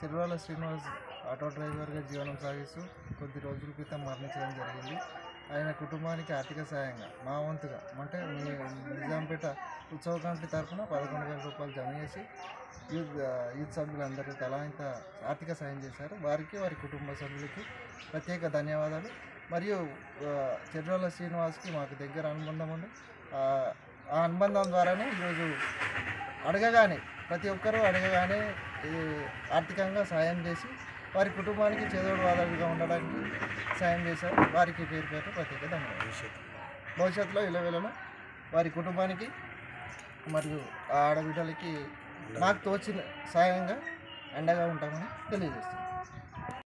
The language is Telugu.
చెర్వాల శ్రీనివాస్ ఆటో డ్రైవర్గా జీవనం సాగిస్తూ కొద్ది రోజుల క్రితం మరణించడం జరిగింది. ఆయన కుటుంబానికి ఆర్థిక సాయంగా మా వంతుగా అంటే నిజాంపేట ఉత్సవ కమిటీ తరఫున 11,000 రూపాయలు జమ చేసి యూత్ సభ్యులందరూ తలా ఇంత ఆర్థిక సాయం చేశారు. వారికి వారి కుటుంబ సభ్యులకి ప్రత్యేక ధన్యవాదాలు. మరియు చెర్వాల శ్రీనివాస్కి మాకు దగ్గర అనుబంధం ఉంది. ఆ అనుబంధం ద్వారానే ఈరోజు ప్రతి ఒక్కరూ అడగగానే ఆర్థికంగా సాయం చేసి వారి కుటుంబానికి చేదోడు వాదోడుగా ఉండడానికి సాయం చేశారు. వారికి పేరు ప్రత్యేక ధన్యవాదాలు. భవిష్యత్తులో ఇలవేళలో వారి కుటుంబానికి మరియు ఆ ఆడబిడ్డలకి మాకు తోచిన సాయంగా అండగా ఉంటామని తెలియజేస్తున్నాం.